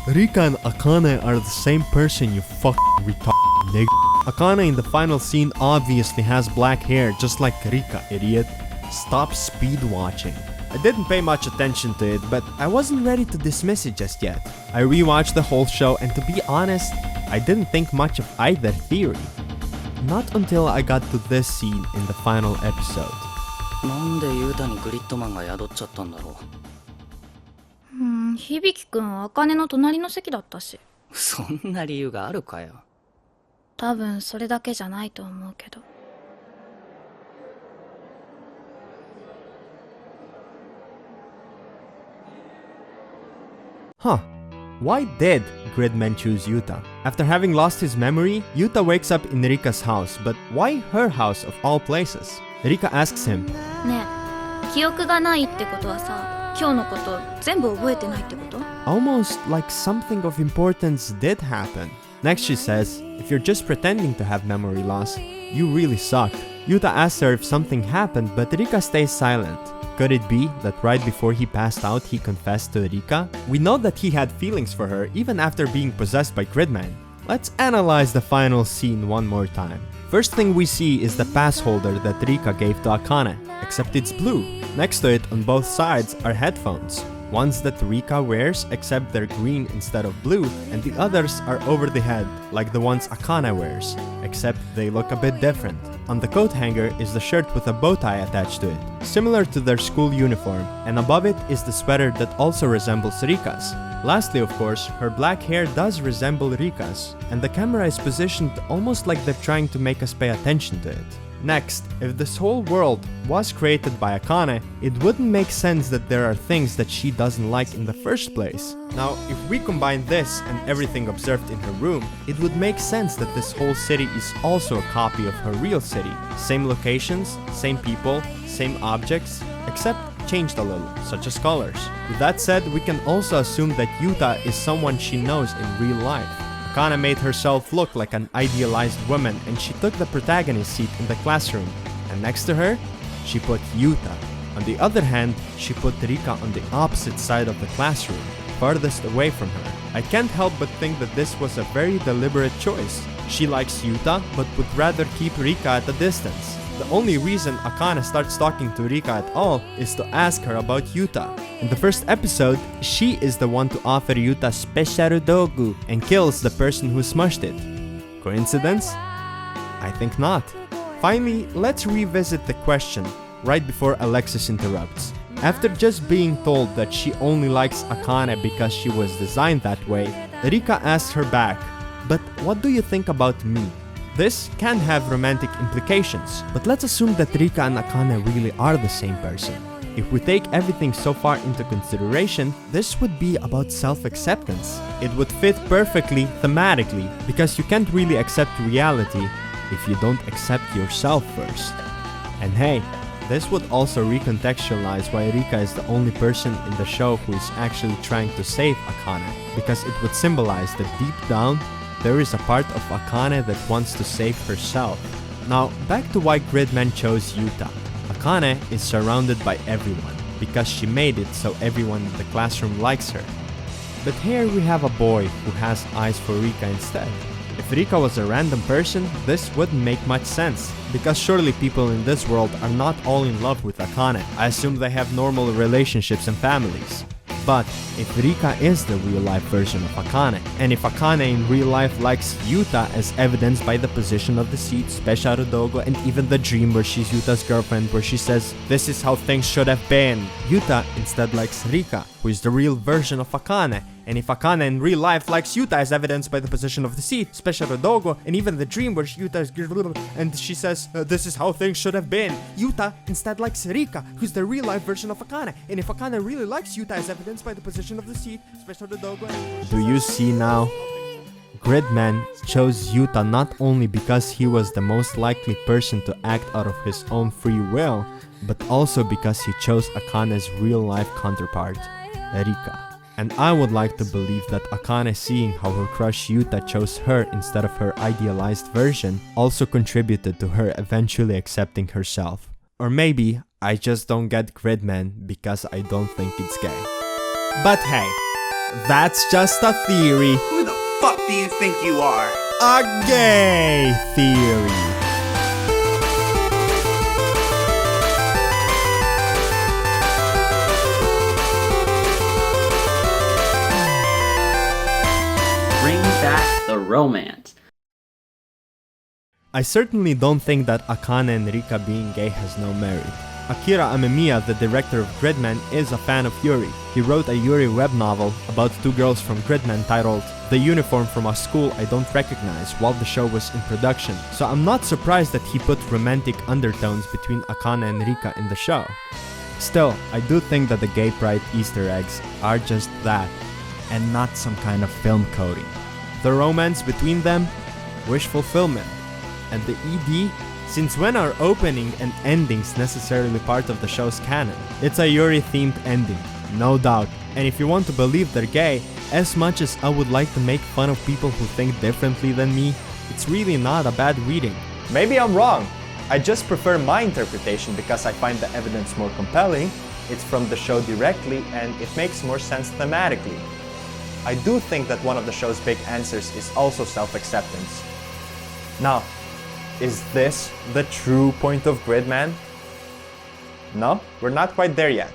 Rika and Akane are the same person, you fucking retarded nigga. Akane in the final scene obviously has black hair just like Rika, idiot. Stop speed watching. I didn't pay much attention to it, but I wasn't ready to dismiss it just yet. I rewatched the whole show and to be honest, I didn't think much of either theory. Not until I got to this scene in the final episode. なんでユータにグリッドマンが宿っちゃったんだろう。響くん、茜の隣の席だったし。そんな理由があるかよ。多分それだけじゃないと思うけど。Huh. Why did Gridman choose Yuta? After having lost his memory, Yuta wakes up in Rika's house, but why her house of all places? Rika asks him, ねえ、記憶がないってことはさ、今日のこと全部覚えてないってこと？ almost like something of importance did happen. Next she says, if you're just pretending to have memory loss, you really suck. Yuta asks her if something happened, but Rika stays silent. Could it be that right before he passed out, he confessed to Rika? We know that he had feelings for her even after being possessed by Gridman. Let's analyze the final scene one more time. First thing we see is the pass holder that Rika gave to Akane, except it's blue. Next to it on both sides are headphones. Ones that Rika wears, except they're green instead of blue, and the others are over the head, like the ones Akane wears, except they look a bit different. On the coat hanger is the shirt with a bow tie attached to it, similar to their school uniform, and above it is the sweater that also resembles Rika's. Lastly, of course, her black hair does resemble Rika's, and the camera is positioned almost like they're trying to make us pay attention to it. Next, if this whole world was created by Akane, it wouldn't make sense that there are things that she doesn't like in the first place. Now, if we combine this and everything observed in her room, it would make sense that this whole city is also a copy of her real city. Same locations, same people, same objects, except changed a little, such as colors. With that said, we can also assume that Yuta is someone she knows in real life. Akane made herself look like an idealized woman and she took the protagonist seat in the classroom. And next to her, she put Yuta. On the other hand, she put Rika on the opposite side of the classroom, farthest away from her. I can't help but think that this was a very deliberate choice. She likes Yuta, but would rather keep Rika at a distance. The only reason Akane starts talking to Rika at all is to ask her about Yuta. In the first episode, she is the one to offer Yuta special dogu and kills the person who smushed it. Coincidence? I think not. Finally, let's revisit the question right before Alexis interrupts. After just being told that she only likes Akane because she was designed that way, Rika asks her back, "But what do you think about me?" This can have romantic implications, but let's assume that Rika and Akane really are the same person. If we take everything so far into consideration, this would be about self-acceptance. It would fit perfectly thematically, because you can't really accept reality if you don't accept yourself first. And hey, this would also recontextualize why Rika is the only person in the show who is actually trying to save Akane, because it would symbolize that deep down, there is a part of Akane that wants to save herself. Now, back to why Gridman chose Yuta. Akane is surrounded by everyone, because she made it so everyone in the classroom likes her. But here we have a boy who has eyes for Rika instead. If Rika was a random person, this wouldn't make much sense, because surely people in this world are not all in love with Akane. I assume they have normal relationships and families. But if Rika is the real-life version of Akane, and if Akane in real life likes Yuta as evidenced by the position of the seat, special dogo, and even the dream where she's Yuta's girlfriend where she says, "This is how things should have been," Yuta instead likes Rika, who is the real version of Akane. And if Akane in real life likes Yuta as evidenced by the position of the seat, special dogo, and even the dream where Yuta is and she says, "This is how things should have been," Yuta instead likes Rika, who's the real life version of Akane. And if Akane really likes Yuta as evidenced by the position of the seat, special dogo. Do you see now? Gridman chose Yuta not only because he was the most likely person to act out of his own free will, but also because he chose Akane's real-life counterpart, Rika. And I would like to believe that Akane, seeing how her crush Yuta chose her instead of her idealized version, also contributed to her eventually accepting herself. Or maybe I just don't get Gridman because I don't think it's gay. But hey, that's just a theory. Who the fuck do you think you are? A gay theory. Bring back the romance. I certainly don't think that Akane and Rika being gay has no merit. Akira Amemiya, the director of Gridman, is a fan of Yuri. He wrote a Yuri web novel about two girls from Gridman titled "The Uniform from a School I Don't Recognize" while the show was in production, so I'm not surprised that he put romantic undertones between Akane and Rika in the show. Still, I do think that the gay pride Easter eggs are just that, and not some kind of film coding. The romance between them? Wish fulfillment. And the ED? Since when are opening and endings necessarily part of the show's canon? It's a Yuri-themed ending, no doubt. And if you want to believe they're gay, as much as I would like to make fun of people who think differently than me, it's really not a bad reading. Maybe I'm wrong. I just prefer my interpretation because I find the evidence more compelling, it's from the show directly, and it makes more sense thematically. I do think that one of the show's big answers is also self-acceptance. Now, is this the true point of Gridman? No, we're not quite there yet.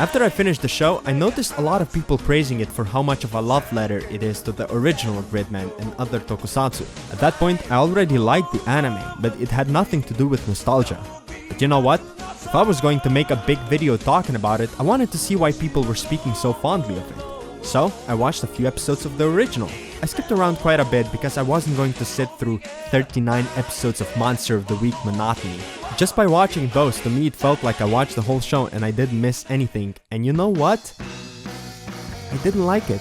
After I finished the show, I noticed a lot of people praising it for how much of a love letter it is to the original Gridman and other tokusatsu. At that point, I already liked the anime, but it had nothing to do with nostalgia. But you know what? If I was going to make a big video talking about it, I wanted to see why people were speaking so fondly of it. So, I watched a few episodes of the original. I skipped around quite a bit because I wasn't going to sit through 39 episodes of Monster of the Week monotony. Just by watching those, to me it felt like I watched the whole show and I didn't miss anything. And you know what? I didn't like it.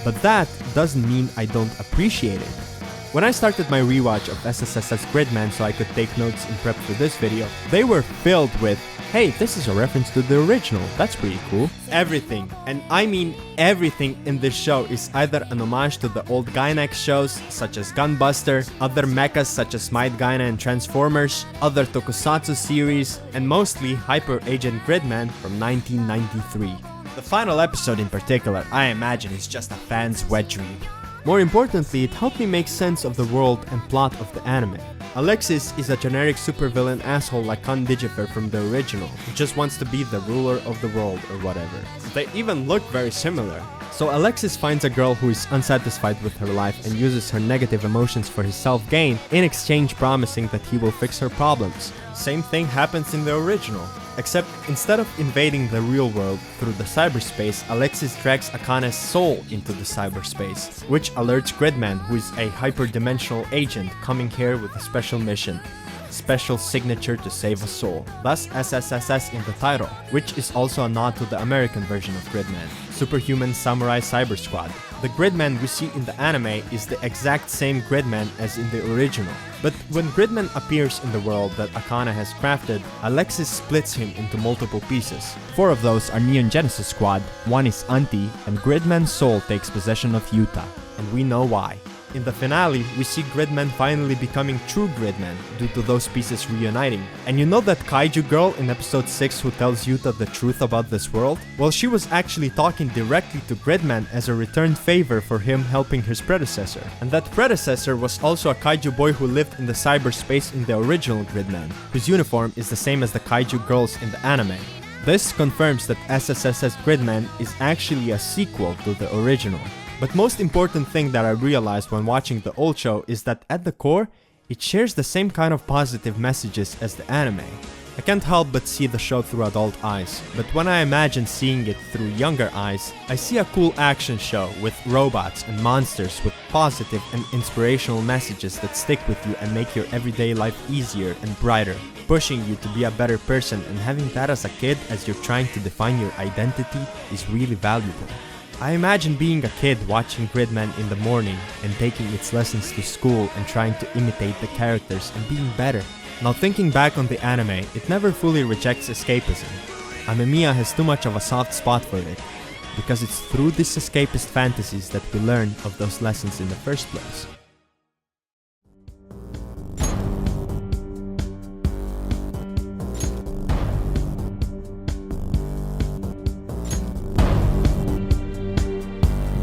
But that doesn't mean I don't appreciate it. When I started my rewatch of SSSS Gridman so I could take notes in prep for this video, they were filled with, "Hey, this is a reference to the original, that's pretty cool." Everything, and I mean everything in this show is either an homage to the old Gainax shows such as Gunbuster, other mechas such as Might Gaina and Transformers, other tokusatsu series, and mostly Hyper Agent Gridman from 1993. The final episode in particular, I imagine, is just a fan's wet dream. More importantly, it helped me make sense of the world and plot of the anime. Alexis is a generic supervillain asshole like Khan Digifer from the original, who just wants to be the ruler of the world or whatever. They even look very similar. So Alexis finds a girl who is unsatisfied with her life and uses her negative emotions for his self-gain, in exchange promising that he will fix her problems. Same thing happens in the original. Except instead of invading the real world through the cyberspace, Alexis drags Akane's soul into the cyberspace, which alerts Gridman, who is a hyperdimensional agent coming here with a special mission. special signature to save a soul, thus SSSS in the title, which is also a nod to the American version of Gridman, Superhuman Samurai Cyber Squad. The Gridman we see in the anime is the exact same Gridman as in the original. But when Gridman appears in the world that Akane has crafted, Alexis splits him into multiple pieces. 4 of those are Neon Genesis Squad, 1 is Auntie, and Gridman's soul takes possession of Yuta. And we know why. In the finale, we see Gridman finally becoming true Gridman due to those pieces reuniting. And you know that kaiju girl in episode 6 who tells Yuta the truth about this world? Well, she was actually talking directly to Gridman as a returned favor for him helping his predecessor. And that predecessor was also a kaiju boy who lived in the cyberspace in the original Gridman, whose uniform is the same as the kaiju girls in the anime. This confirms that SSSS Gridman is actually a sequel to the original. But most important thing that I realized when watching the old show is that at the core, it shares the same kind of positive messages as the anime. I can't help but see the show through adult eyes, but when I imagine seeing it through younger eyes, I see a cool action show with robots and monsters with positive and inspirational messages that stick with you and make your everyday life easier and brighter, pushing you to be a better person, and having that as a kid as you're trying to define your identity is really valuable. I imagine being a kid watching Gridman in the morning and taking its lessons to school and trying to imitate the characters and being better. Now thinking back on the anime, it never fully rejects escapism. Amemiya has too much of a soft spot for it, because it's through these escapist fantasies that we learn of those lessons in the first place.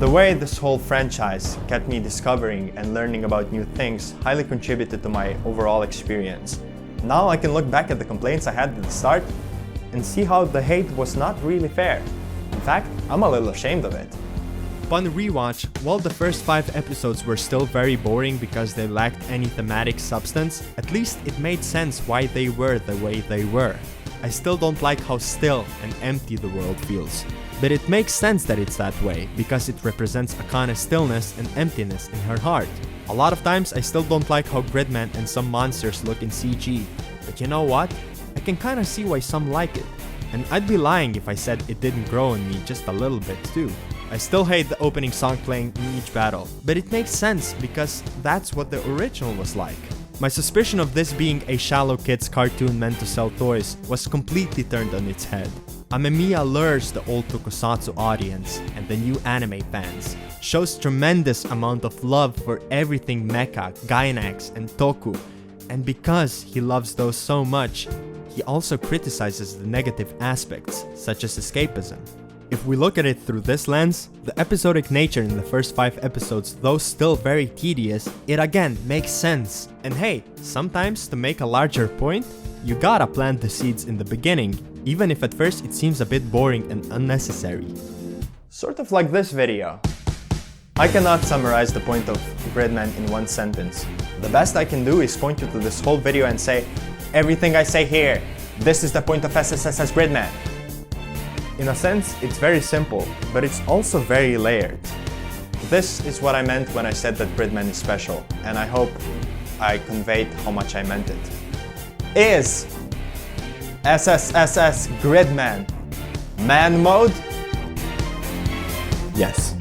The way this whole franchise kept me discovering and learning about new things highly contributed to my overall experience. Now I can look back at the complaints I had at the start and see how the hate was not really fair. In fact, I'm a little ashamed of it. Upon rewatch, while the first 5 episodes were still very boring because they lacked any thematic substance, at least it made sense why they were the way they were. I still don't like how still and empty the world feels. But it makes sense that it's that way, because it represents Akane's stillness and emptiness in her heart. A lot of times I still don't like how Gridman and some monsters look in CG, but you know what? I can kinda see why some like it. And I'd be lying if I said it didn't grow in me just a little bit too. I still hate the opening song playing in each battle, but it makes sense because that's what the original was like. My suspicion of this being a shallow kids cartoon meant to sell toys was completely turned on its head. Amemiya lures the old tokusatsu audience and the new anime fans, shows tremendous amount of love for everything mecha, Gainax, and Toku, and because he loves those so much, he also criticizes the negative aspects, such as escapism. If we look at it through this lens, the episodic nature in the first 5 episodes, though still very tedious, it again makes sense. And hey, sometimes to make a larger point, you gotta plant the seeds in the beginning, even if at first it seems a bit boring and unnecessary. Sort of like this video. I cannot summarize the point of Gridman in one sentence. The best I can do is point you to this whole video and say, everything I say here, this is the point of SSSS Gridman. In a sense, it's very simple, but it's also very layered. This is what I meant when I said that Gridman is special, and I hope I conveyed how much I meant it. Is SSSS Gridman ManMode? Yes.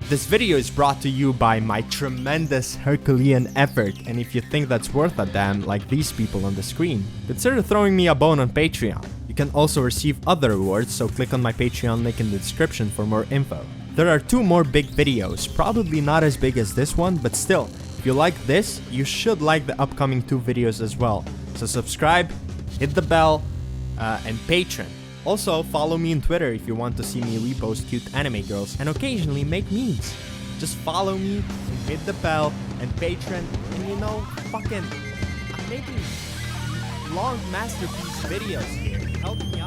This video is brought to you by my tremendous Herculean effort, and if you think that's worth a damn, like these people on the screen, consider throwing me a bone on Patreon. You can also receive other rewards, so click on my Patreon link in the description for more info. There are 2 more big videos, probably not as big as this one, but still, if you like this, you should like the upcoming 2 videos as well. So subscribe, hit the bell, and Patreon. Also, follow me on Twitter if you want to see me repost cute anime girls and occasionally make memes. Just follow me, and hit the bell, and Patreon, and you know, fucking, I'm making long masterpiece videos here. Help me out.